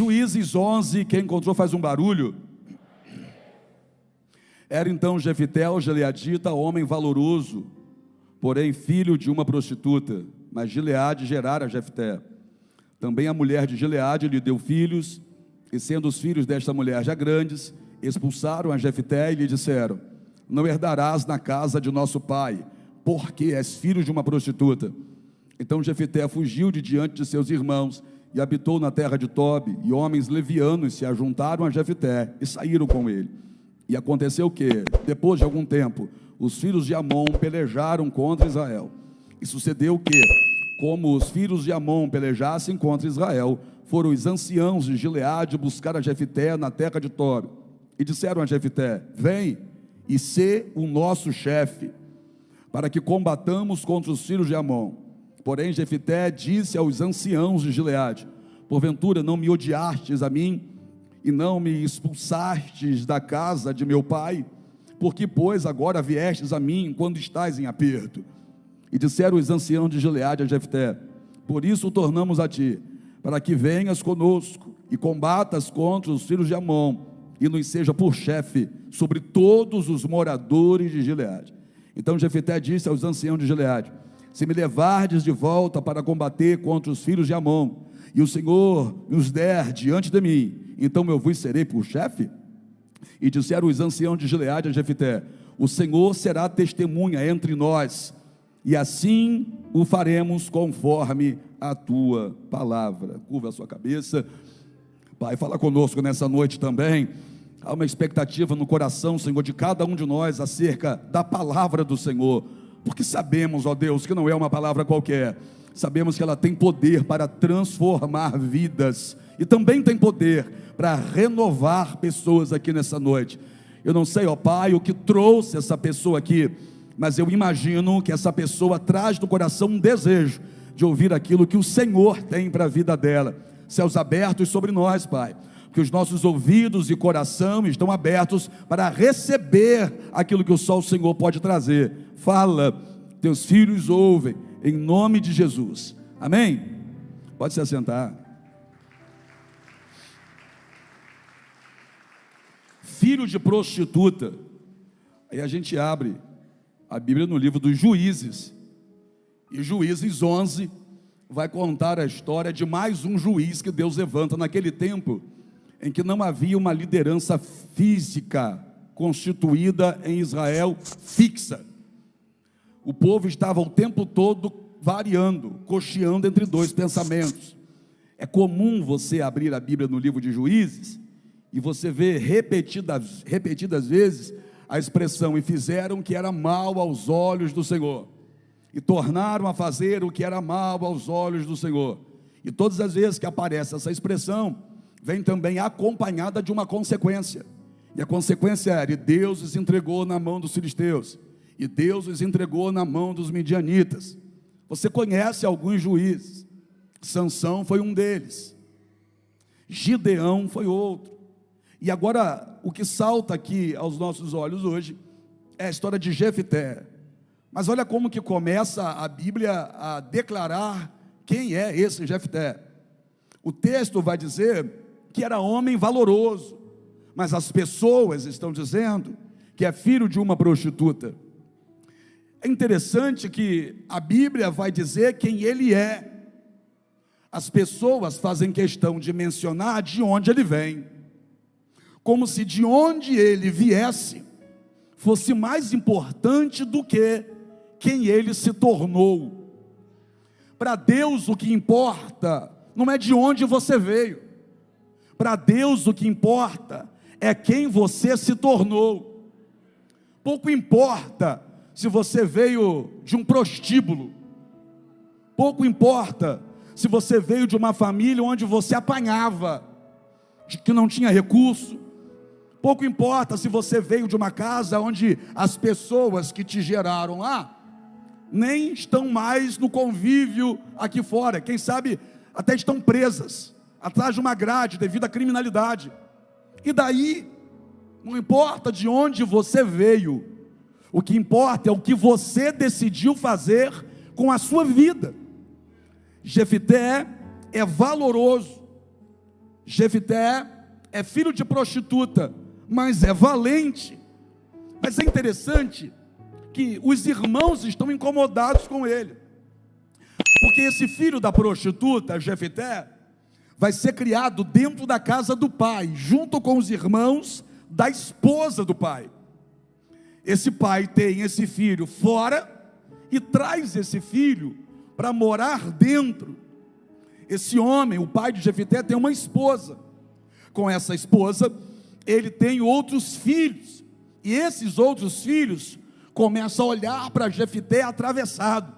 Juízes 11, quem encontrou faz um barulho. Era então Jefté o gileadita, homem valoroso, porém filho de uma prostituta. Mas Gileade gerara Jefté. Também a mulher de Gileade lhe deu filhos, e sendo os filhos desta mulher já grandes, expulsaram a Jefté e lhe disseram: não herdarás na casa de nosso pai, porque és filho de uma prostituta. Então Jefté fugiu de diante de seus irmãos e habitou na terra de Tobi, e homens levianos se ajuntaram a Jefté e saíram com ele. E aconteceu que, depois de algum tempo, os filhos de Amon pelejaram contra Israel. E sucedeu que, como os filhos de Amon pelejassem contra Israel, foram os anciãos de Gileade buscar a Jefté na terra de Tobi. E disseram a Jefté: vem e sê o nosso chefe, para que combatamos contra os filhos de Amon. Porém Jefté disse aos anciãos de Gileade: porventura não me odiastes a mim, e não me expulsastes da casa de meu pai? Por que, pois, agora viestes a mim quando estás em aperto? E disseram os anciãos de Gileade a Jefté: por isso o tornamos a ti, para que venhas conosco e combatas contra os filhos de Amon, e nos seja por chefe sobre todos os moradores de Gileade. Então Jefté disse aos anciãos de Gileade: se me levardes de volta para combater contra os filhos de Amon, e o Senhor nos der diante de mim, então eu vos serei por chefe? E disseram os anciãos de Gileade a Jefté: o Senhor será testemunha entre nós, e assim o faremos conforme a tua palavra. Curva a sua cabeça. Pai, fala conosco nessa noite também. Há uma expectativa no coração, Senhor, de cada um de nós acerca da palavra do Senhor, porque sabemos, ó Deus, que não é uma palavra qualquer. Sabemos que ela tem poder para transformar vidas, e também tem poder para renovar pessoas aqui nessa noite. Eu não sei, ó Pai, o que trouxe essa pessoa aqui, mas eu imagino que essa pessoa traz no coração um desejo de ouvir aquilo que o Senhor tem para a vida dela. Céus abertos sobre nós, Pai, que os nossos ouvidos e coração estão abertos para receber aquilo que só o Senhor pode trazer. Fala, teus filhos ouvem, em nome de Jesus, amém? Pode se assentar. Filho de prostituta. Aí a gente abre a Bíblia no livro dos Juízes, e Juízes 11 vai contar a história de mais um juiz que Deus levanta naquele tempo em que não havia uma liderança física constituída em Israel fixa. O povo estava o tempo todo variando, cocheando entre dois pensamentos. É comum você abrir a Bíblia no livro de Juízes e você vê repetidas vezes a expressão: e fizeram o que era mal aos olhos do Senhor, e tornaram a fazer o que era mal aos olhos do Senhor. E todas as vezes que aparece essa expressão, vem também acompanhada de uma consequência, e a consequência era: e Deus os entregou na mão dos filisteus, e Deus os entregou na mão dos midianitas. Você conhece alguns juízes. Sansão foi um deles, Gideão foi outro. E agora, o que salta aqui aos nossos olhos hoje é a história de Jefté. Mas olha como que começa a Bíblia a declarar quem é esse Jefté. O texto vai dizer que era homem valoroso, mas as pessoas estão dizendo que é filho de uma prostituta. É interessante que a Bíblia vai dizer quem ele é. As pessoas fazem questão de mencionar de onde ele vem, como se de onde ele viesse fosse mais importante do que quem ele se tornou. Para Deus o que importa não é de onde você veio. Para Deus o que importa é quem você se tornou. Pouco importa se você veio de um prostíbulo. Pouco importa se você veio de uma família onde você apanhava, de que não tinha recurso. Pouco importa se você veio de uma casa onde as pessoas que te geraram lá nem estão mais no convívio aqui fora. Quem sabe até estão presas atrás de uma grade devido à criminalidade. E daí, não importa de onde você veio, o que importa é o que você decidiu fazer com a sua vida. Jefté é valoroso, Jefté é filho de prostituta, mas é valente. Mas é interessante que os irmãos estão incomodados com ele, porque esse filho da prostituta, Jefté, vai ser criado dentro da casa do pai, junto com os irmãos da esposa do pai. Esse pai tem esse filho fora e traz esse filho para morar dentro. Esse homem, o pai de Jefté, tem uma esposa. Com essa esposa, ele tem outros filhos, e esses outros filhos começam a olhar para Jefté atravessado,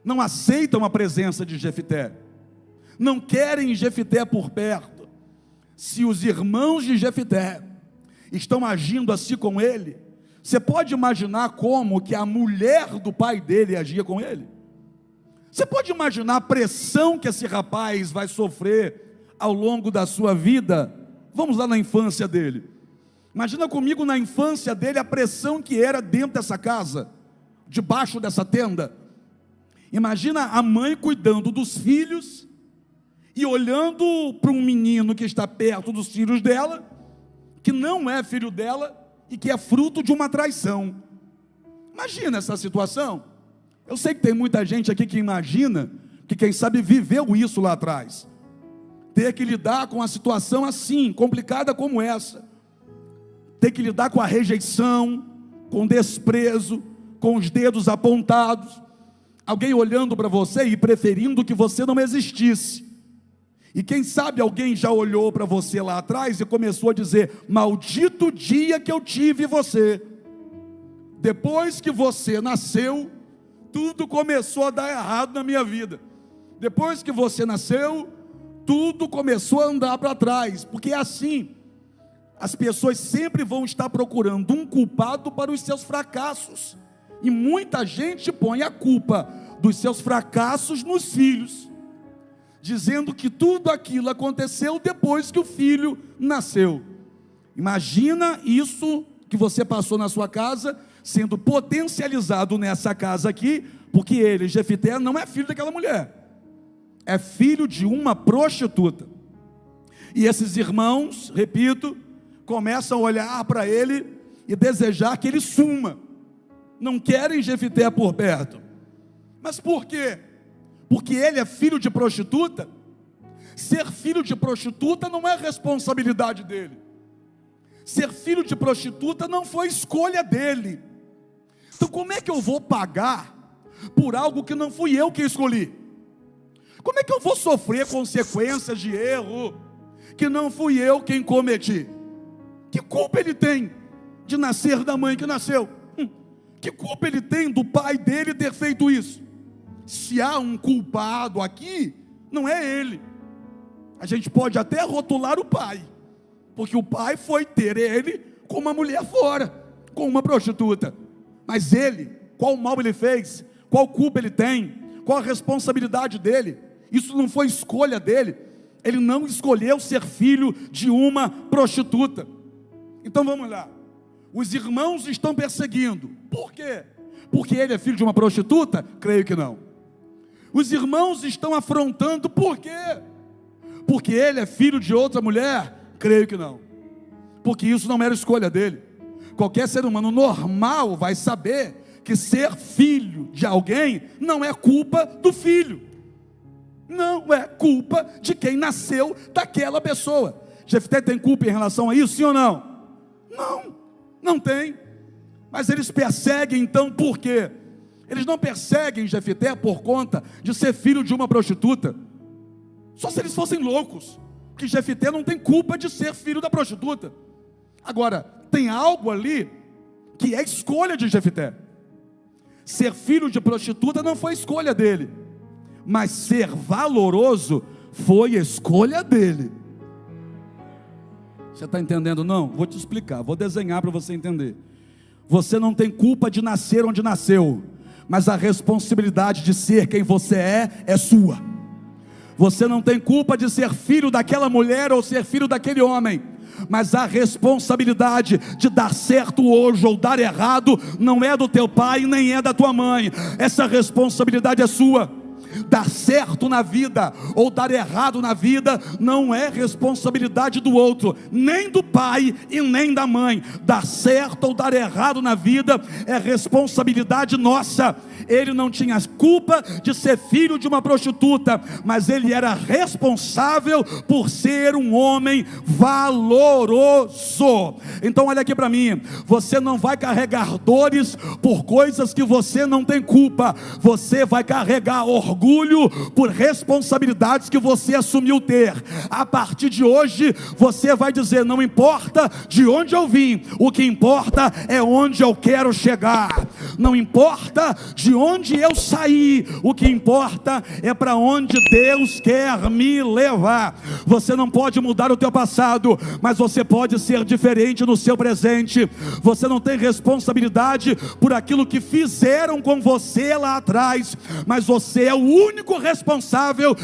não aceitam a presença de Jefté, não querem Jefté por perto. Se os irmãos de Jefté estão agindo assim com ele, você pode imaginar como que a mulher do pai dele agia com ele? Você pode imaginar a pressão que esse rapaz vai sofrer ao longo da sua vida? Vamos lá na infância dele. Imagina comigo na infância dele a pressão que era dentro dessa casa, debaixo dessa tenda. Imagina a mãe cuidando dos filhos e olhando para um menino que está perto dos filhos dela, que não é filho dela e que é fruto de uma traição. Imagina essa situação. Eu sei que tem muita gente aqui que imagina, que quem sabe viveu isso lá atrás, ter que lidar com uma situação assim, complicada como essa, ter que lidar com a rejeição, com o desprezo, com os dedos apontados, alguém olhando para você e preferindo que você não existisse. E quem sabe alguém já olhou para você lá atrás e começou a dizer: maldito dia que eu tive você. Depois que você nasceu, tudo começou a dar errado na minha vida. Depois que você nasceu, tudo começou a andar para trás, porque é assim. As pessoas sempre vão estar procurando um culpado para os seus fracassos, e muita gente põe a culpa dos seus fracassos nos filhos, dizendo que tudo aquilo aconteceu depois que o filho nasceu. Imagina isso que você passou na sua casa, sendo potencializado nessa casa aqui, porque ele, Jefté, não é filho daquela mulher, é filho de uma prostituta. E esses irmãos, repito, começam a olhar para ele e desejar que ele suma, não querem Jefté por perto. Mas por quê? Porque ele é filho de prostituta? Ser filho de prostituta não é responsabilidade dele. Ser filho de prostituta não foi escolha dele. Então como é que eu vou pagar por algo que não fui eu que escolhi? Como é que eu vou sofrer consequências de erro que não fui eu quem cometi? Que culpa ele tem de nascer da mãe que nasceu? Que culpa ele tem do pai dele ter feito isso? Se há um culpado aqui, não é ele. A gente pode até rotular o pai, porque o pai foi ter ele com uma mulher fora, com uma prostituta. Mas ele, qual mal ele fez? Qual culpa ele tem? Qual a responsabilidade dele? Isso não foi escolha dele. Ele não escolheu ser filho de uma prostituta. Então vamos lá. Os irmãos estão perseguindo. Por quê? Porque ele é filho de uma prostituta? Creio que não. Os irmãos estão afrontando. Por quê? Porque ele é filho de outra mulher? Creio que não. Porque isso não era escolha dele. Qualquer ser humano normal vai saber que ser filho de alguém não é culpa do filho, não é culpa de quem nasceu daquela pessoa. Jefté tem culpa em relação a isso, sim ou não? Não, não tem. Mas eles perseguem então por quê? Eles não perseguem Jefté por conta de ser filho de uma prostituta. Só se eles fossem loucos, que Jefté não tem culpa de ser filho da prostituta. Agora, tem algo ali que é escolha de Jefté. Ser filho de prostituta não foi escolha dele, mas ser valoroso foi escolha dele. Você está entendendo não? Vou te explicar, vou desenhar para você entender. Você não tem culpa de nascer onde nasceu, mas a responsabilidade de ser quem você é sua. Você não tem culpa de ser filho daquela mulher ou ser filho daquele homem, mas a responsabilidade de dar certo hoje ou dar errado não é do teu pai nem é da tua mãe. Essa responsabilidade é sua. Dar certo na vida ou dar errado na vida não é responsabilidade do outro, nem do pai e nem da mãe. Dar certo ou dar errado na vida é responsabilidade nossa. Ele não tinha culpa de ser filho de uma prostituta, mas ele era responsável por ser um homem valoroso. Então olha aqui para mim, você não vai carregar dores por coisas que você não tem culpa. Você vai carregar orgulho por responsabilidades que você assumiu ter. A partir de hoje você vai dizer: não importa de onde eu vim, o que importa é onde eu quero chegar. Não importa de onde eu saí, o que importa é para onde Deus quer me levar. Você não pode mudar o teu passado, mas você pode ser diferente no seu presente. Você não tem responsabilidade por aquilo que fizeram com você lá atrás, mas você é o único responsável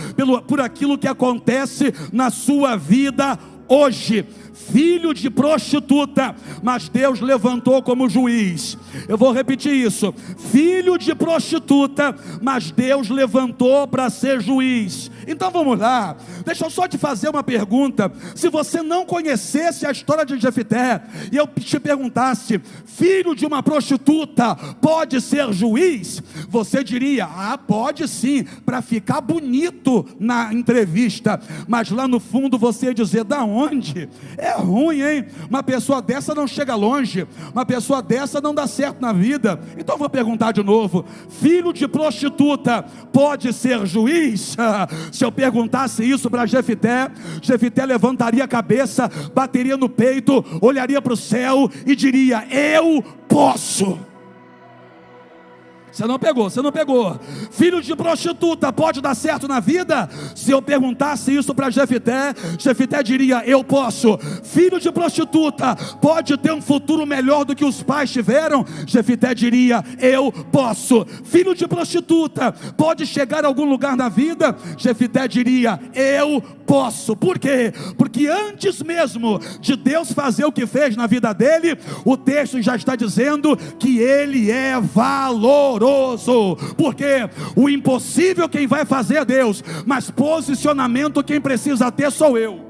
por aquilo que acontece na sua vida hoje. Filho de prostituta, mas Deus levantou como juiz. Eu vou repetir isso: filho de prostituta, mas Deus levantou para ser juiz. Então vamos lá, deixa eu só te fazer uma pergunta. Se você não conhecesse a história de Jefté, e eu te perguntasse: filho de uma prostituta pode ser juiz? Você diria: pode sim, para ficar bonito na entrevista. Mas lá no fundo você ia dizer: da onde? É ruim, hein? Uma pessoa dessa não chega longe, uma pessoa dessa não dá certo na vida. Então eu vou perguntar de novo: filho de prostituta pode ser juiz? Se eu perguntasse isso para Jefté, Jefté levantaria a cabeça, bateria no peito, olharia para o céu e diria: eu posso. Você não pegou. Filho de prostituta pode dar certo na vida? Se eu perguntasse isso para Jefté, Jefté diria: eu posso. Filho de prostituta pode ter um futuro melhor do que os pais tiveram? Jefté diria: eu posso. Filho de prostituta pode chegar a algum lugar na vida? Jefté diria: eu posso. Por quê? Porque antes mesmo de Deus fazer o que fez na vida dele, o texto já está dizendo que ele é valoroso. Porque o impossível quem vai fazer é Deus, mas posicionamento quem precisa ter sou eu.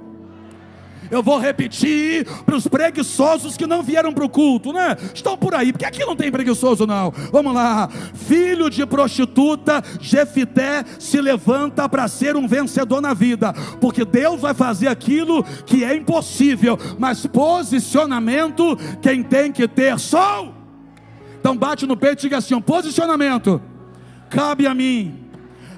Eu vou repetir para os preguiçosos que não vieram para o culto, né? Estão por aí, porque aqui não tem preguiçoso não. Vamos lá. Filho de prostituta, Jefté se levanta para ser um vencedor na vida, porque Deus vai fazer aquilo que é impossível, mas posicionamento quem tem que ter sou. Então bate no peito e diga assim: posicionamento cabe a mim.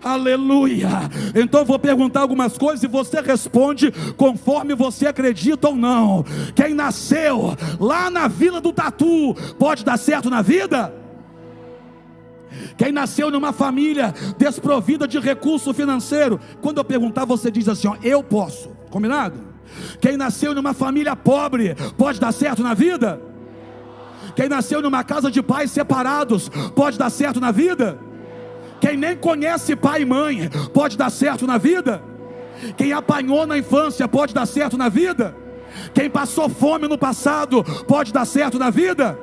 Aleluia. Então eu vou perguntar algumas coisas e você responde conforme você acredita ou não. Quem nasceu lá na Vila do Tatu pode dar certo na vida? Quem nasceu numa família desprovida de recurso financeiro, quando eu perguntar você diz assim: eu posso. Combinado? Quem nasceu numa família pobre pode dar certo na vida? Quem nasceu numa casa de pais separados pode dar certo na vida? Quem nem conhece pai e mãe pode dar certo na vida? Quem apanhou na infância pode dar certo na vida? Quem passou fome no passado pode dar certo na vida?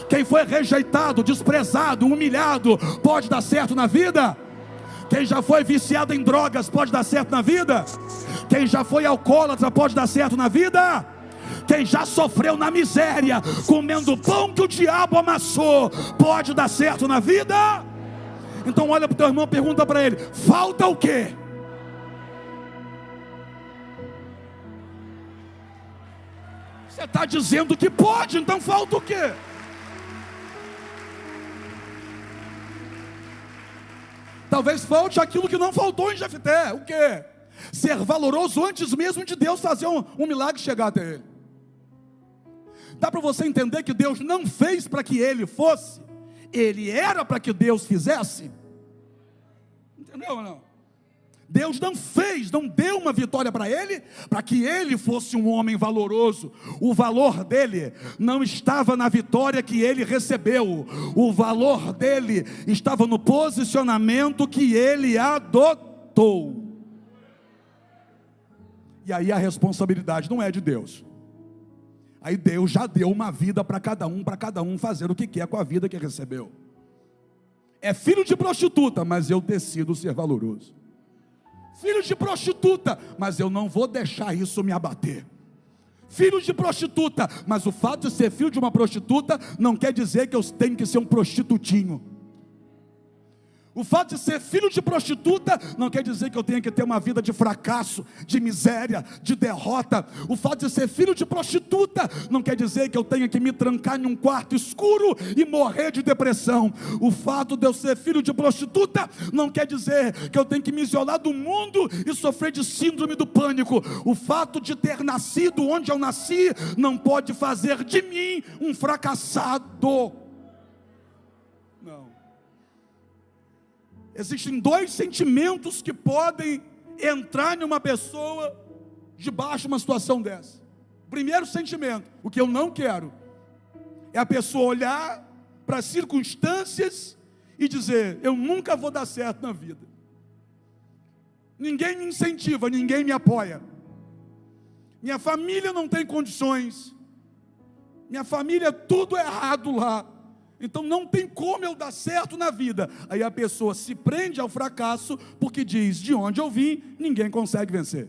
Quem foi rejeitado, desprezado, humilhado pode dar certo na vida? Quem já foi viciado em drogas pode dar certo na vida? Quem já foi alcoólatra pode dar certo na vida? Quem já sofreu na miséria, comendo o pão que o diabo amassou, pode dar certo na vida? Então olha para o teu irmão, pergunta para ele: falta o quê? Você está dizendo que pode, então falta o quê? Talvez falte aquilo que não faltou em Jefté. O quê? Ser valoroso antes mesmo de Deus fazer um milagre chegar até ele. Dá para você entender que Deus não fez para que ele fosse, ele era para que Deus fizesse. Entendeu ou não? Deus não fez, não deu uma vitória para ele, para que ele fosse um homem valoroso. O valor dele não estava na vitória que ele recebeu. O valor dele estava no posicionamento que ele adotou. E aí a responsabilidade não é de Deus. Aí Deus já deu uma vida para cada um fazer o que quer com a vida que recebeu. É filho de prostituta, mas eu decido ser valoroso. Filho de prostituta, mas eu não vou deixar isso me abater. Filho de prostituta, mas o fato de ser filho de uma prostituta não quer dizer que eu tenho que ser um prostitutinho. O fato de ser filho de prostituta não quer dizer que eu tenha que ter uma vida de fracasso, de miséria, de derrota. O fato de ser filho de prostituta não quer dizer que eu tenha que me trancar em um quarto escuro e morrer de depressão. O fato de eu ser filho de prostituta não quer dizer que eu tenho que me isolar do mundo e sofrer de síndrome do pânico. O fato de ter nascido onde eu nasci não pode fazer de mim um fracassado. Não. Existem dois sentimentos que podem entrar em uma pessoa debaixo de uma situação dessa. Primeiro sentimento, o que eu não quero, é a pessoa olhar para as circunstâncias e dizer: eu nunca vou dar certo na vida. Ninguém me incentiva, ninguém me apoia. Minha família não tem condições. Minha família é tudo errado lá. Então não tem como eu dar certo na vida. Aí a pessoa se prende ao fracasso porque diz: de onde eu vim, ninguém consegue vencer.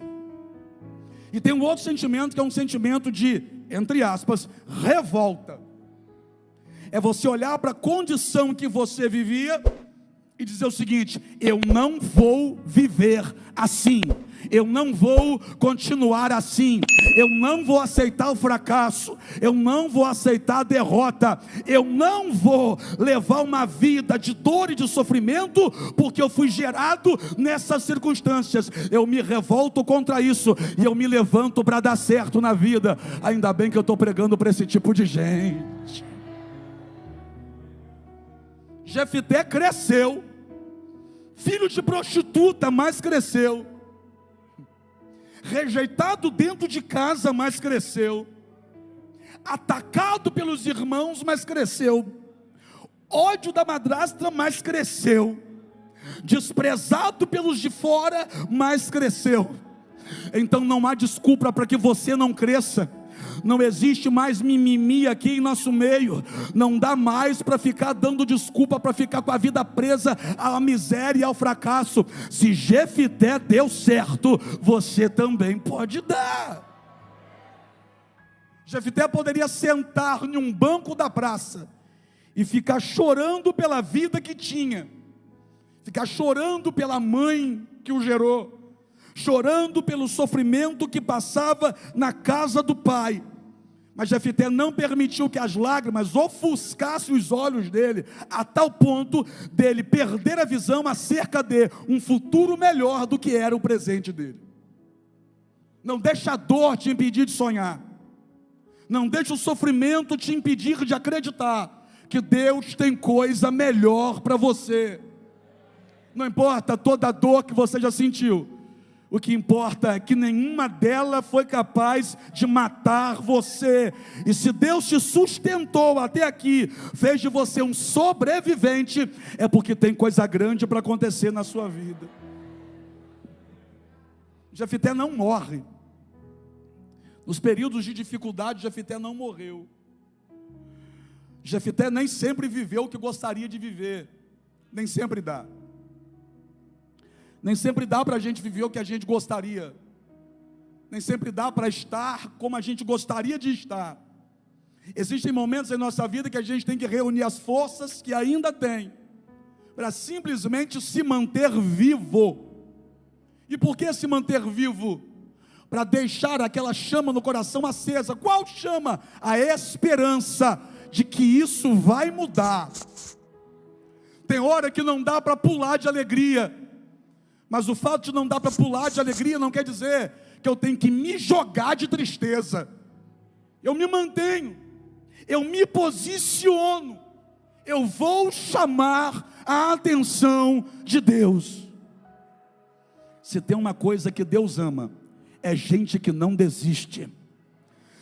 E tem um outro sentimento que é um sentimento de, entre aspas, revolta. É você olhar para a condição que você vivia e dizer o seguinte: eu não vou viver assim. Eu não vou continuar assim. Eu não vou aceitar o fracasso. Eu não vou aceitar a derrota. Eu não vou levar uma vida de dor e de sofrimento, porque eu fui gerado nessas circunstâncias. Eu me revolto contra isso e eu me levanto para dar certo na vida. Ainda bem que eu estou pregando para esse tipo de gente. Jefté cresceu, filho de prostituta, mas cresceu. Rejeitado dentro de casa, mas cresceu. Atacado pelos irmãos, mas cresceu. Ódio da madrasta, mas cresceu. Desprezado pelos de fora, mas cresceu. Então não há desculpa para que você não cresça. Não existe mais mimimi aqui em nosso meio. Não dá mais para ficar dando desculpa, para ficar com a vida presa à miséria e ao fracasso. Se Jefté deu certo, você também pode dar. Jefté poderia sentar em um banco da praça e ficar chorando pela vida que tinha, ficar chorando pela mãe que o gerou, chorando pelo sofrimento que passava na casa do pai. Mas Jefté não permitiu que as lágrimas ofuscassem os olhos dele, a tal ponto dele perder a visão acerca de um futuro melhor do que era o presente dele. Não deixa a dor te impedir de sonhar. Não deixa o sofrimento te impedir de acreditar que Deus tem coisa melhor para você. Não importa toda a dor que você já sentiu. O que importa é que nenhuma delas foi capaz de matar você. E se Deus te sustentou até aqui, fez de você um sobrevivente, é porque tem coisa grande para acontecer na sua vida. Jefté não morre. Nos períodos de dificuldade, Jefté não morreu. Jefté nem sempre viveu o que gostaria de viver. Nem sempre dá. Nem sempre dá para a gente viver o que a gente gostaria. Nem sempre dá para estar como a gente gostaria de estar. Existem momentos em nossa vida que a gente tem que reunir as forças que ainda tem, para simplesmente se manter vivo. E por que se manter vivo? Para deixar aquela chama no coração acesa. Qual chama? A esperança de que isso vai mudar. Tem hora que não dá para pular de alegria. Mas o fato de não dar para pular de alegria não quer dizer que eu tenho que me jogar de tristeza. Eu me mantenho, eu me posiciono, eu vou chamar a atenção de Deus. Se tem uma coisa que Deus ama, é gente que não desiste.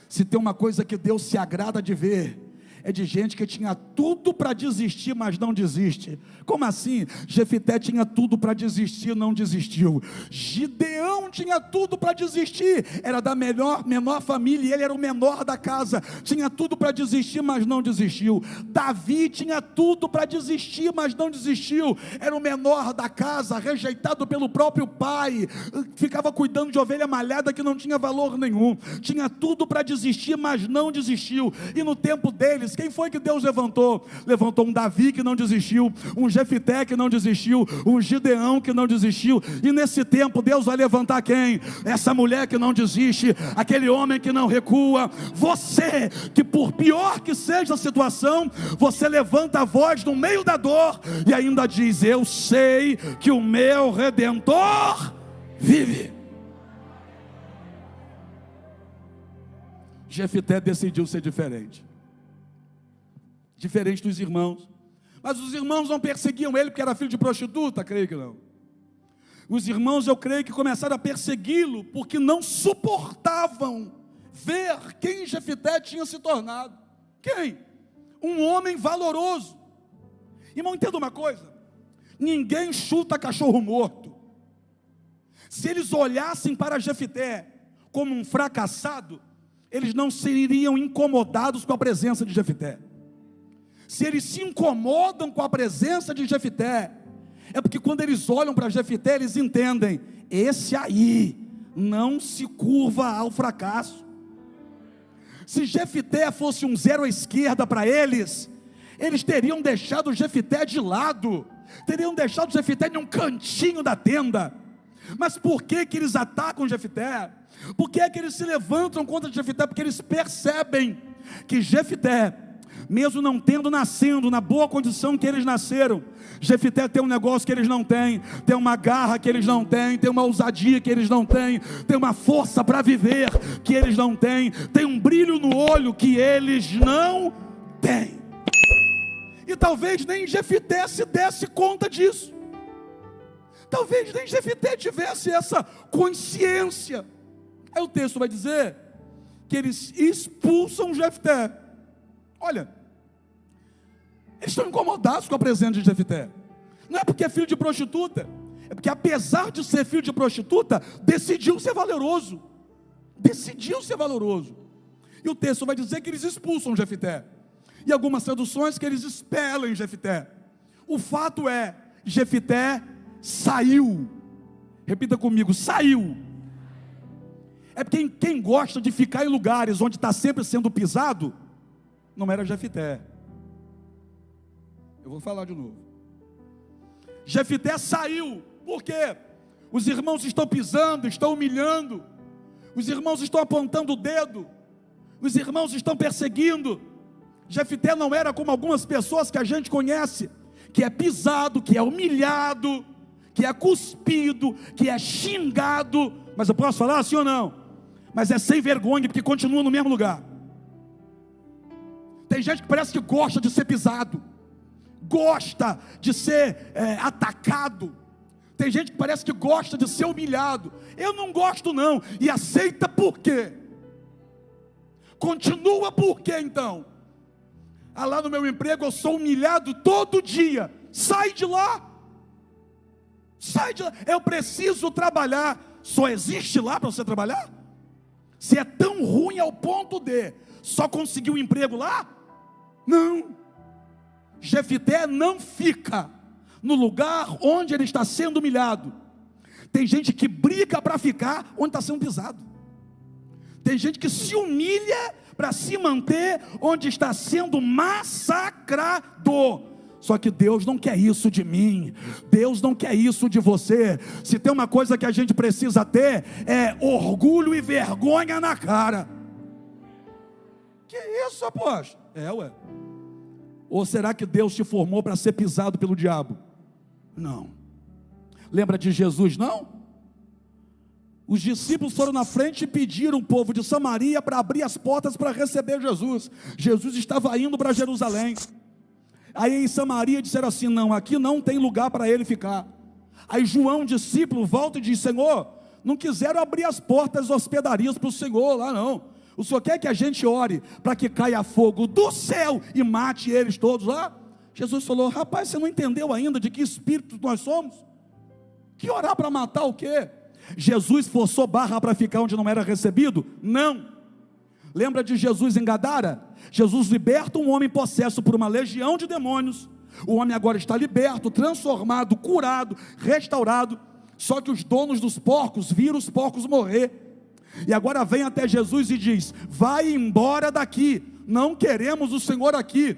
Se tem uma coisa que Deus se agrada de ver, é de gente que tinha tudo para desistir, mas não desiste. Como assim? Jefité tinha tudo para desistir, não desistiu. Gideão tinha tudo para desistir, era da menor família, e ele era o menor da casa, tinha tudo para desistir, mas não desistiu. Davi tinha tudo para desistir, mas não desistiu, era o menor da casa, rejeitado pelo próprio pai, ficava cuidando de ovelha malhada que não tinha valor nenhum, tinha tudo para desistir, mas não desistiu. E no tempo deles, quem foi que Deus levantou? Levantou um Davi que não desistiu, um Jefité que não desistiu, um Gideão que não desistiu. E nesse tempo Deus vai levantar quem? Essa mulher que não desiste, aquele homem que não recua. Você, que por pior que seja a situação, você levanta a voz no meio da dor e ainda diz: eu sei que o meu Redentor vive. Jefité decidiu ser diferente dos irmãos. Mas os irmãos não perseguiam ele porque era filho de prostituta? Creio que não. Os irmãos, eu creio que começaram a persegui-lo porque não suportavam ver quem Jefité tinha se tornado. Quem? Um homem valoroso. Irmão, entenda uma coisa: ninguém chuta cachorro morto. Se eles olhassem para Jefité como um fracassado, eles não seriam incomodados com a presença de Jefité. Se eles se incomodam com a presença de Jefité, é porque quando eles olham para Jefité, eles entendem: esse aí não se curva ao fracasso. Se Jefité fosse um zero à esquerda para eles, eles teriam deixado Jefité de lado, teriam deixado Jefité em um cantinho da tenda. Mas por que que eles atacam Jefité? Por que é que eles se levantam contra Jefité? Porque eles percebem que Jefité, mesmo não tendo nascido na boa condição que eles nasceram, Jefité tem um negócio que eles não têm, tem uma garra que eles não têm, tem uma ousadia que eles não têm, tem uma força para viver que eles não têm, tem um brilho no olho que eles não têm. E talvez nem Jefité se desse conta disso, talvez nem Jefité tivesse essa consciência. Aí o texto vai dizer que eles expulsam Jefité. Olha, eles estão incomodados com a presença de Jefité. Não é porque é filho de prostituta, é porque apesar de ser filho de prostituta, decidiu ser valoroso. Decidiu ser valoroso. E o texto vai dizer que eles expulsam Jefité. E algumas traduções que eles expelam Jefité. O fato é, Jefité saiu. Repita comigo: saiu. É porque quem gosta de ficar em lugares onde está sempre sendo pisado, não era Jefité. Eu vou falar de novo. Jefité saiu. Por quê? Os irmãos estão pisando, estão humilhando, os irmãos estão apontando o dedo, os irmãos estão perseguindo. Jefité não era como algumas pessoas que a gente conhece, que é pisado, que é humilhado, que é cuspido, que é xingado. Mas eu posso falar assim ou não? Mas é sem vergonha, porque continua no mesmo lugar. Tem gente que parece que gosta de ser pisado, gosta de ser atacado. Tem gente que parece que gosta de ser humilhado. Eu não gosto não. E aceita por quê? Continua por quê então? Ah, lá no meu emprego eu sou humilhado todo dia. Sai de lá. Sai de lá. Eu preciso trabalhar. Só existe lá para você trabalhar? Se é tão ruim ao ponto de só conseguir um emprego lá? Não. Jefité não fica no lugar onde ele está sendo humilhado. Tem gente que briga para ficar onde está sendo pisado. Tem gente que se humilha para se manter onde está sendo massacrado. Só que Deus não quer isso de mim, Deus não quer isso de você. Se tem uma coisa que a gente precisa ter, é orgulho e vergonha na cara. Que isso, apóstolo? Ué. Ou será que Deus te formou para ser pisado pelo diabo? Não. Lembra de Jesus, não? Os discípulos foram na frente e pediram o povo de Samaria para abrir as portas para receber Jesus. Jesus estava indo para Jerusalém. Aí em Samaria disseram assim: não, aqui não tem lugar para ele ficar. Aí João, discípulo, volta e diz: Senhor, não quiseram abrir as portas das hospedarias para o Senhor lá não. O Senhor quer que a gente ore para que caia fogo do céu e mate eles todos lá? Jesus falou: rapaz, você não entendeu ainda de que espírito nós somos? Que orar para matar o quê? Jesus forçou barra para ficar onde não era recebido? Não. Lembra de Jesus em Gadara? Jesus liberta um homem possesso por uma legião de demônios. O homem agora está liberto, transformado, curado, restaurado. Só que os donos dos porcos viram os porcos morrer. E agora vem até Jesus e diz: vai embora daqui, não queremos o Senhor aqui.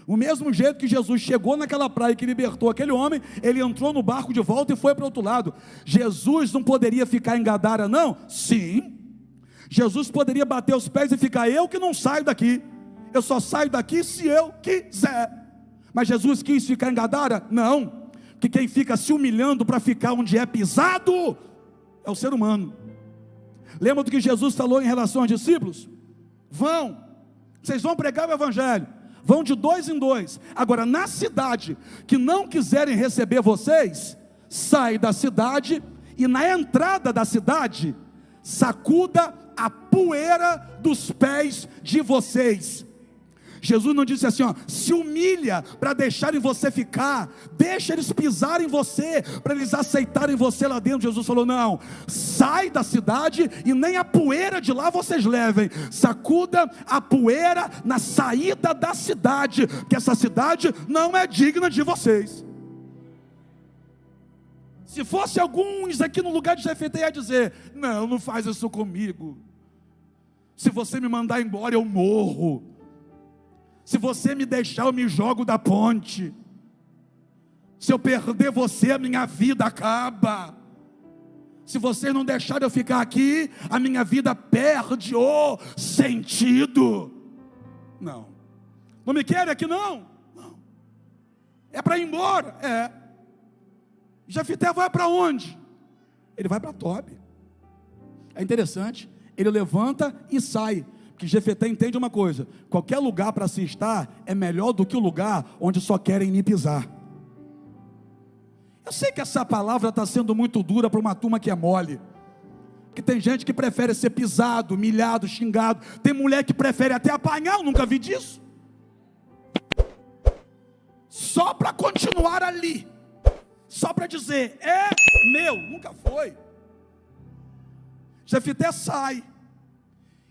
O mesmo jeito que Jesus chegou naquela praia que libertou aquele homem, ele entrou no barco de volta e foi para o outro lado. Jesus não poderia ficar em Gadara, não? Sim. Jesus poderia bater os pés e ficar: eu que não saio daqui, eu só saio daqui se eu quiser. Mas Jesus quis ficar em Gadara? Não, porque quem fica se humilhando para ficar onde é pisado é o ser humano. Lembra do que Jesus falou em relação aos discípulos? Vocês vão pregar o evangelho, vão de 2 em 2. Agora, na cidade que não quiserem receber vocês, sai da cidade e na entrada da cidade, sacuda a poeira dos pés de vocês. Jesus não disse assim, ó, se humilha para deixarem você ficar, deixa eles pisarem em você, para eles aceitarem você lá dentro. Jesus falou: não, sai da cidade e nem a poeira de lá vocês levem, sacuda a poeira na saída da cidade, que essa cidade não é digna de vocês. Se fosse alguns aqui no lugar de Jefté, ia dizer: não, não faz isso comigo, se você me mandar embora eu morro, se você me deixar eu me jogo da ponte, se eu perder você a minha vida acaba, se você não deixar eu ficar aqui a minha vida perde o sentido. Não me querem aqui não, é para ir embora. Jefté vai para onde? Ele vai para Tobi. É interessante, ele levanta e sai, porque Jefté entende uma coisa: qualquer lugar para se estar é melhor do que o lugar onde só querem me pisar. Eu sei que essa palavra está sendo muito dura para uma turma que é mole, que tem gente que prefere ser pisado, humilhado, xingado, tem mulher que prefere até apanhar, eu nunca vi disso, só para continuar ali, só para dizer, é meu, nunca foi. Jefté sai,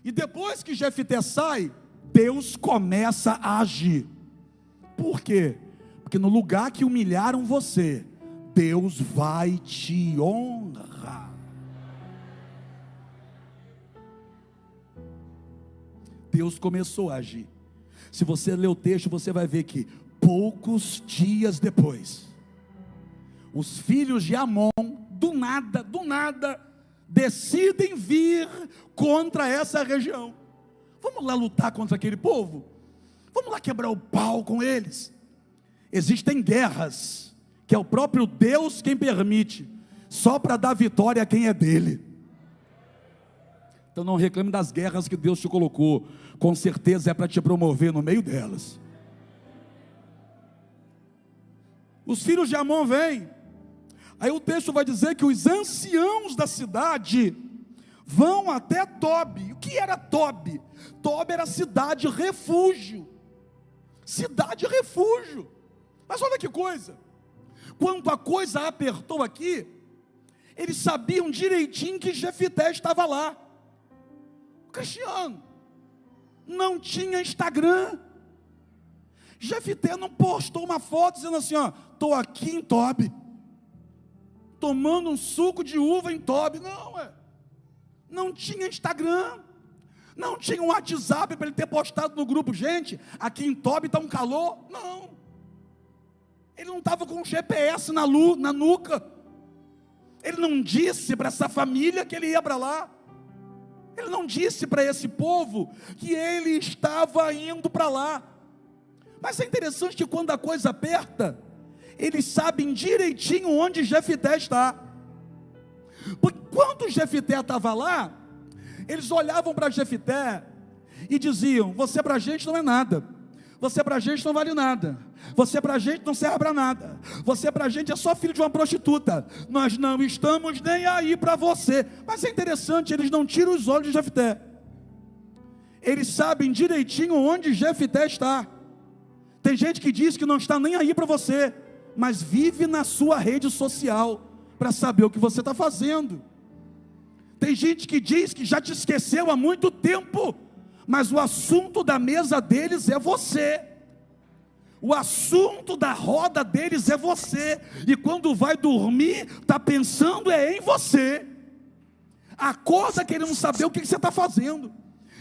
e depois que Jefté sai, Deus começa a agir. Por quê? Porque no lugar que humilharam você, Deus vai te honrar. Deus começou a agir. Se você ler o texto, você vai ver que poucos dias depois, os filhos de Amon, do nada, decidem vir contra essa região. Vamos lá lutar contra aquele povo? Vamos lá quebrar o pau com eles? Existem guerras que é o próprio Deus quem permite, só para dar vitória a quem é dele. Então não reclame das guerras que Deus te colocou, com certeza é para te promover no meio delas. Os filhos de Amon vêm. Aí o texto vai dizer que os anciãos da cidade vão até Tobi. O que era Tobi? Tobi era cidade refúgio. Cidade refúgio. Mas olha que coisa. Quando a coisa apertou aqui, eles sabiam direitinho que Jefté estava lá. Cristiano, não tinha Instagram. Jefté não postou uma foto dizendo assim, ó, estou aqui em Tobi, tomando um suco de uva em Tobi. Não tinha Instagram, não tinha um WhatsApp para ele ter postado no grupo, gente, aqui em Tobi está um calor. Não, ele não estava com um GPS na nuca, ele não disse para essa família que ele ia para lá, ele não disse para esse povo que ele estava indo para lá. Mas é interessante que quando a coisa aperta, eles sabem direitinho onde Jefté está. Porque quando Jefté estava lá, eles olhavam para Jefté e diziam, você para a gente não é nada, você para a gente não vale nada, você para a gente não serve para nada, você para a gente é só filho de uma prostituta, nós não estamos nem aí para você. Mas é interessante, eles não tiram os olhos de Jefté. eles sabem direitinho onde Jefté está. Tem gente que diz que não está nem aí para você, mas vive na sua rede social para saber o que você está fazendo. Tem gente que diz que já te esqueceu há muito tempo, mas o assunto da mesa deles é você. O assunto da roda deles é você. E quando vai dormir, está pensando em você. Acorda querendo saber o que você está fazendo.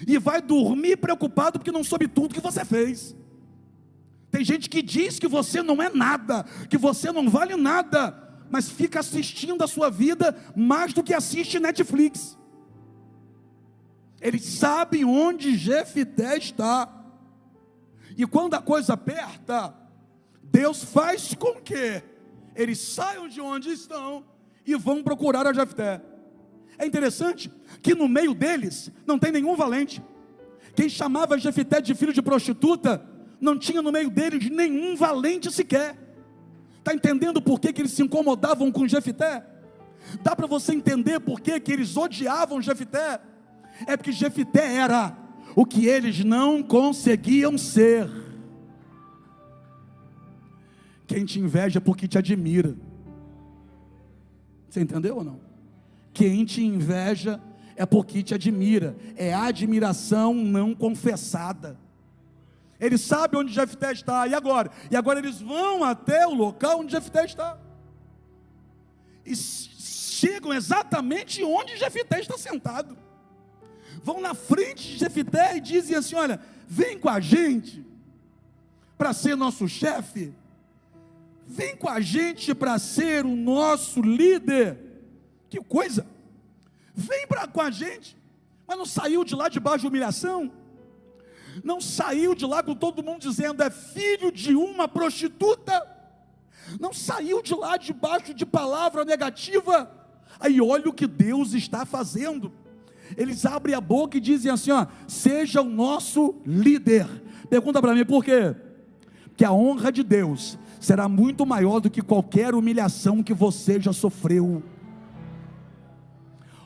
E vai dormir preocupado porque não soube tudo que você fez. Tem gente que diz que você não é nada, que você não vale nada, mas fica assistindo a sua vida mais do que assiste Netflix. Eles sabem onde Jefté está. E quando a coisa aperta, Deus faz com que eles saiam de onde estão e vão procurar a Jefté. É interessante que no meio deles não tem nenhum valente. Quem chamava Jefté de filho de prostituta, não tinha no meio deles nenhum valente sequer. Está entendendo por que eles se incomodavam com Jefté? Dá para você entender por que eles odiavam Jefté? É porque Jefté era o que eles não conseguiam ser. Quem te inveja é porque te admira. Você entendeu ou não? Quem te inveja é porque te admira. É admiração não confessada. Eles sabem onde Jefté está. E agora? E agora eles vão até o local onde Jefté está. E chegam exatamente onde Jefté está sentado. Vão na frente de Jefté e dizem assim: olha, vem com a gente para ser nosso chefe. Vem com a gente para ser o nosso líder. Que coisa! Vem com a gente. Mas não saiu de lá debaixo de humilhação. Não saiu de lá com todo mundo dizendo: é filho de uma prostituta. Não saiu de lá debaixo de palavra negativa. Aí olha o que Deus está fazendo. Eles abrem a boca e dizem assim: ó, seja o nosso líder. Pergunta para mim por quê? Porque a honra de Deus será muito maior do que qualquer humilhação que você já sofreu.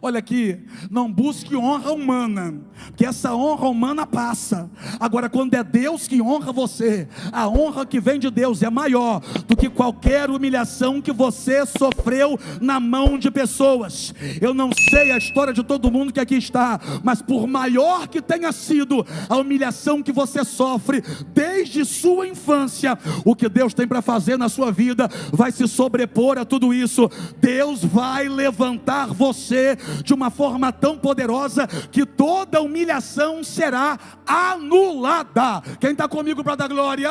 Olha aqui, não busque honra humana, porque essa honra humana passa. Agora, quando é Deus que honra você, a honra que vem de Deus é maior do que qualquer humilhação que você sofreu na mão de pessoas. Eu não sei a história de todo mundo que aqui está, mas por maior que tenha sido a humilhação que você sofre desde sua infância, o que Deus tem para fazer na sua vida vai se sobrepor a tudo isso. Deus vai levantar você de uma forma tão poderosa que toda humilhação será anulada. Quem está comigo para dar glória?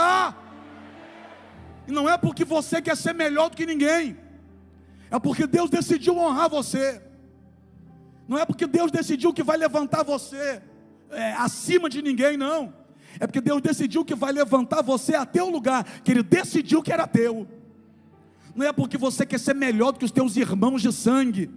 E não é porque você quer ser melhor do que ninguém, é porque Deus decidiu honrar você. Não é porque Deus decidiu que vai levantar você acima de ninguém, não. É porque Deus decidiu que vai levantar você a teu lugar, que Ele decidiu que era teu. Não é porque você quer ser melhor do que os teus irmãos de sangue,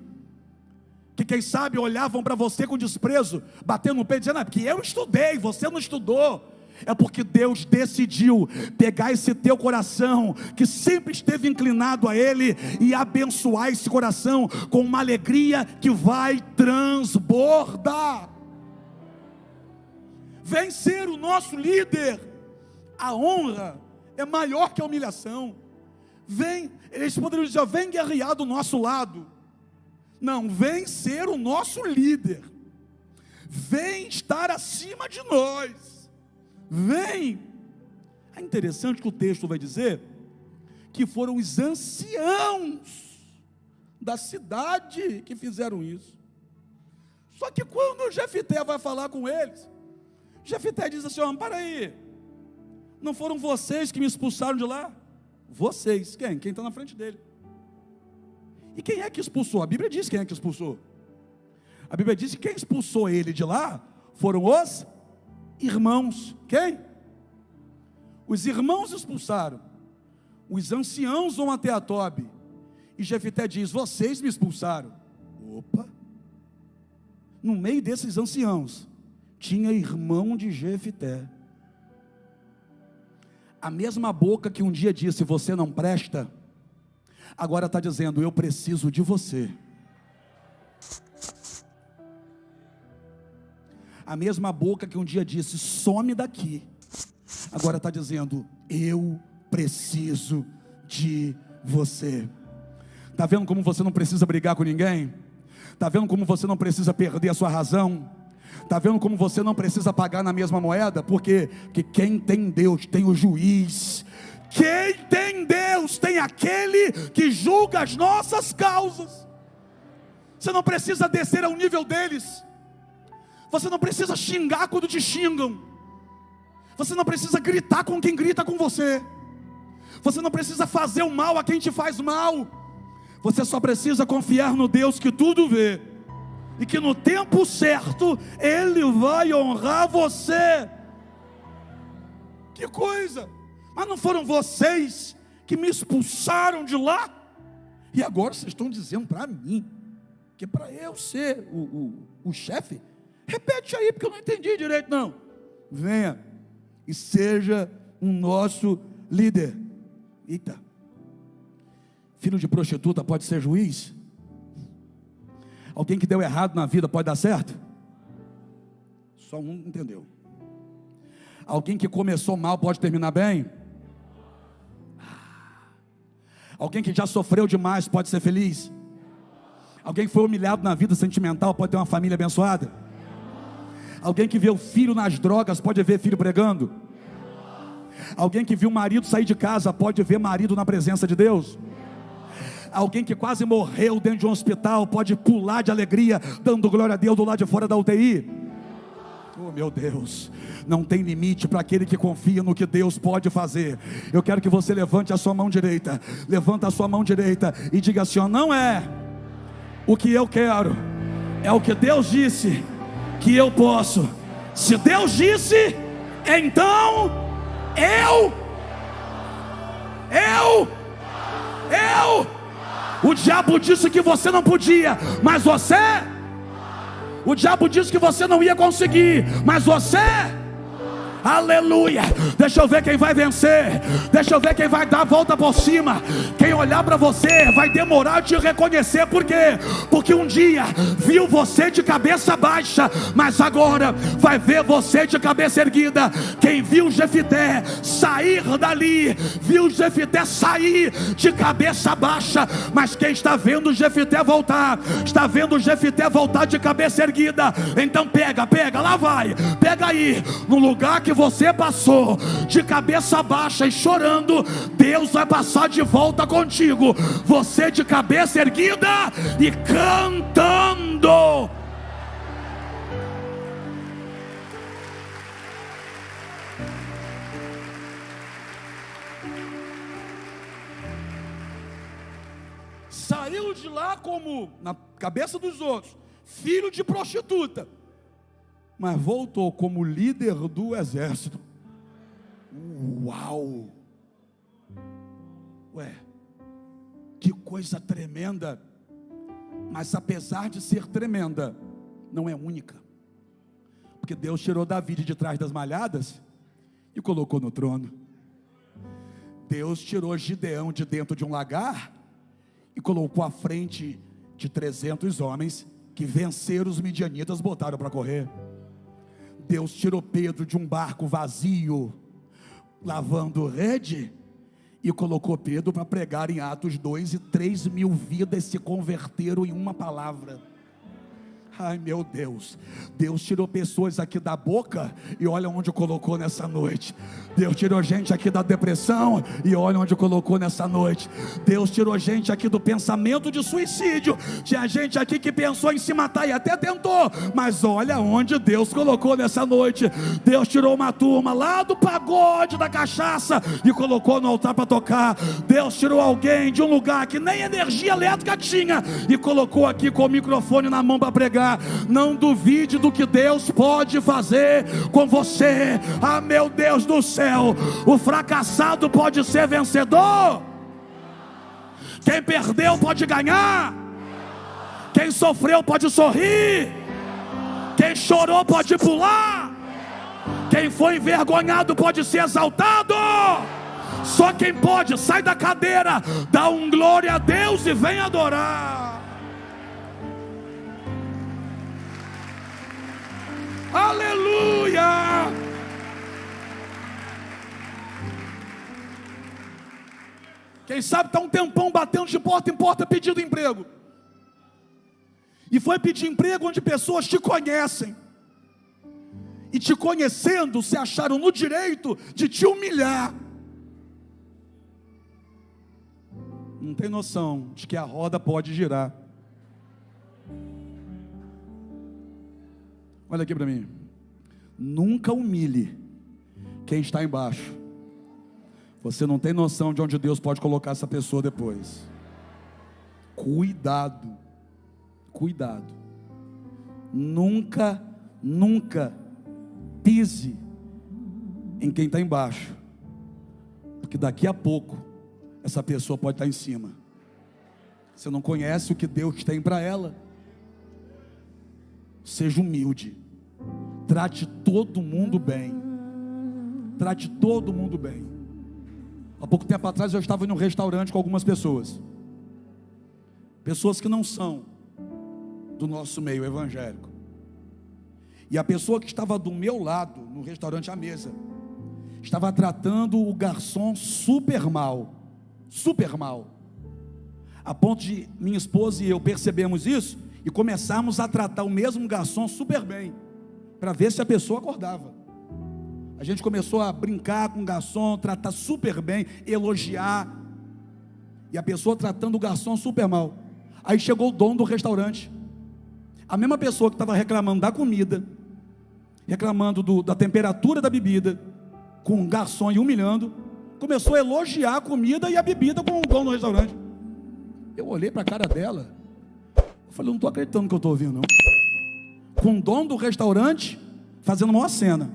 que quem sabe olhavam para você com desprezo, batendo no peito, dizendo: é porque eu estudei, você não estudou. É porque Deus decidiu pegar esse teu coração, que sempre esteve inclinado a Ele, e abençoar esse coração com uma alegria que vai transbordar. Vem ser o nosso líder. A honra é maior que a humilhação. Vem, eles poderiam dizer: vem guerrear do nosso lado. Não, vem ser o nosso líder. Vem estar acima de nós. Vem. É interessante que o texto vai dizer que foram os anciãos da cidade que fizeram isso. Só que quando Jefté vai falar com eles, Jefté diz assim: ó, para aí, não foram vocês que me expulsaram de lá? Vocês, quem? Quem está na frente dele. E quem é que expulsou? A Bíblia diz quem é que expulsou. A Bíblia diz que quem expulsou ele de lá foram os irmãos. Quem? Os irmãos expulsaram. Os anciãos vão até a Tobi. E Jefté diz: vocês me expulsaram. Opa! No meio desses anciãos tinha irmão de Jefté. A mesma boca que um dia disse: você não presta, agora está dizendo: eu preciso de você. A mesma boca que um dia disse: some daqui, agora está dizendo: eu preciso de você. Está vendo como você não precisa brigar com ninguém? Está vendo como você não precisa perder a sua razão? Está vendo como você não precisa pagar na mesma moeda? Porque quem tem Deus tem o juiz. Quem tem Deus tem aquele que julga as nossas causas. Você não precisa descer ao nível deles. Você não precisa xingar quando te xingam. Você não precisa gritar com quem grita com você. Você não precisa fazer o mal a quem te faz mal. Você só precisa confiar no Deus que tudo vê, e que no tempo certo Ele vai honrar você. Que coisa! Mas não foram vocês que me expulsaram de lá? E agora vocês estão dizendo para mim que para eu ser o chefe? Repete aí, porque eu não entendi direito não. Venha e seja um nosso líder. Eita, filho de prostituta pode ser juiz? Alguém que deu errado na vida pode dar certo? Só um entendeu. Alguém que começou mal pode terminar bem? Alguém que já sofreu demais pode ser feliz? Alguém que foi humilhado na vida sentimental pode ter uma família abençoada? Alguém que vê o filho nas drogas pode ver filho pregando? Alguém que viu o marido sair de casa pode ver marido na presença de Deus? Alguém que quase morreu dentro de um hospital pode pular de alegria, dando glória a Deus do lado de fora da UTI? Oh meu Deus, não tem limite para aquele que confia no que Deus pode fazer. Eu quero que você levante a sua mão direita. Levanta a sua mão direita e diga assim: ó, não é o que eu quero, é o que Deus disse que eu posso. Se Deus disse, então o diabo disse que você não podia, mas você. O diabo disse que você não ia conseguir, mas você. Aleluia. Deixa eu ver quem vai vencer. Deixa eu ver quem vai dar a volta por cima. Quem olhar para você vai demorar de reconhecer. Por quê? Porque um dia viu você de cabeça baixa, mas agora vai ver você de cabeça erguida. Quem viu Jefité sair dali, viu Jefité sair de cabeça baixa, mas quem está vendo Jefité voltar, está vendo Jefité voltar de cabeça erguida. Então pega, lá vai. Pega aí, no lugar que você passou de cabeça baixa e chorando, Deus vai passar de volta contigo, você de cabeça erguida e cantando. Saiu de lá como na cabeça dos outros, filho de prostituta, mas voltou como líder do exército. Uau! Ué, que coisa tremenda. Mas apesar de ser tremenda, não é única. Porque Deus tirou Davi de trás das malhadas e colocou no trono. Deus tirou Gideão de dentro de um lagar e colocou à frente de 300 homens que venceram os midianitas, botaram para correr. Deus tirou Pedro de um barco vazio, lavando rede, e colocou Pedro para pregar em Atos 2, e 3.000 vidas se converteram em uma palavra. Ai meu Deus, Deus tirou pessoas aqui da boca e olha onde colocou nessa noite. Deus tirou gente aqui da depressão e olha onde colocou nessa noite. Deus tirou gente aqui do pensamento de suicídio. Tinha gente aqui que pensou em se matar e até tentou, mas olha onde Deus colocou nessa noite. Deus tirou uma turma lá do pagode, da cachaça, e colocou no altar para tocar. Deus tirou alguém de um lugar que nem energia elétrica tinha e colocou aqui com o microfone na mão para pregar. Não duvide do que Deus pode fazer com você. Ah meu Deus do céu, o fracassado pode ser vencedor. Quem perdeu pode ganhar. Quem sofreu pode sorrir. Quem chorou pode pular. Quem foi envergonhado pode ser exaltado. Só quem pode, sai da cadeira, dá um glória a Deus e vem adorar. Aleluia! Quem sabe está um tempão batendo de porta em porta pedindo emprego. E foi pedir emprego onde pessoas te conhecem. E te conhecendo, se acharam no direito de te humilhar. Não tem noção de que a roda pode girar. Olha aqui para mim. Nunca humilhe quem está embaixo. Você não tem noção de onde Deus pode colocar essa pessoa depois. Cuidado. Cuidado. Nunca pise em quem está embaixo. Porque daqui a pouco essa pessoa pode estar em cima. Você não conhece o que Deus tem para ela. Seja humilde. Trate todo mundo bem. Trate todo mundo bem. Há pouco tempo atrás eu estava em um restaurante com algumas pessoas. Pessoas que não são do nosso meio evangélico. E a pessoa que estava do meu lado, no restaurante à mesa, estava tratando o garçom super mal. Super mal. A ponto de minha esposa e eu percebemos isso e começamos a tratar o mesmo garçom super bem, para ver se a pessoa acordava. A gente começou a brincar com o garçom, tratar super bem, elogiar, e a pessoa tratando o garçom super mal. Aí chegou o dono do restaurante, a mesma pessoa que estava reclamando da comida, reclamando da temperatura da bebida, com o garçom e humilhando, começou a elogiar a comida e a bebida com o dono do restaurante. Eu olhei para a cara dela, eu falei, não estou acreditando no que eu estou ouvindo não. Com o dono do restaurante fazendo uma cena,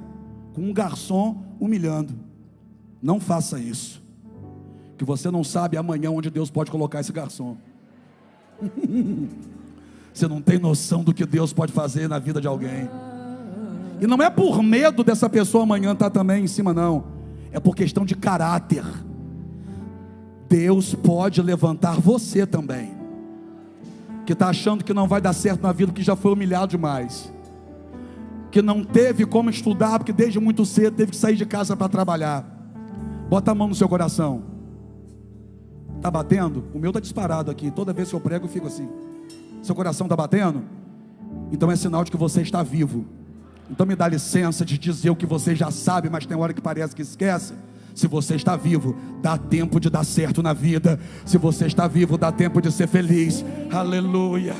com um garçom humilhando. Não faça isso, que você não sabe amanhã onde Deus pode colocar esse garçom. Você não tem noção do que Deus pode fazer na vida de alguém. E não é por medo dessa pessoa amanhã estar também em cima não, é por questão de caráter. Deus pode levantar você também, que está achando que não vai dar certo na vida, que já foi humilhado demais, que não teve como estudar, porque desde muito cedo teve que sair de casa para trabalhar. Bota a mão no seu coração. Está batendo? O meu está disparado aqui, toda vez que eu prego eu fico assim. Seu coração está batendo? Então é sinal de que você está vivo. Então me dá licença de dizer o que você já sabe, mas tem hora que parece que esquece. Se você está vivo, dá tempo de dar certo na vida. Se você está vivo, dá tempo de ser feliz. Aleluia.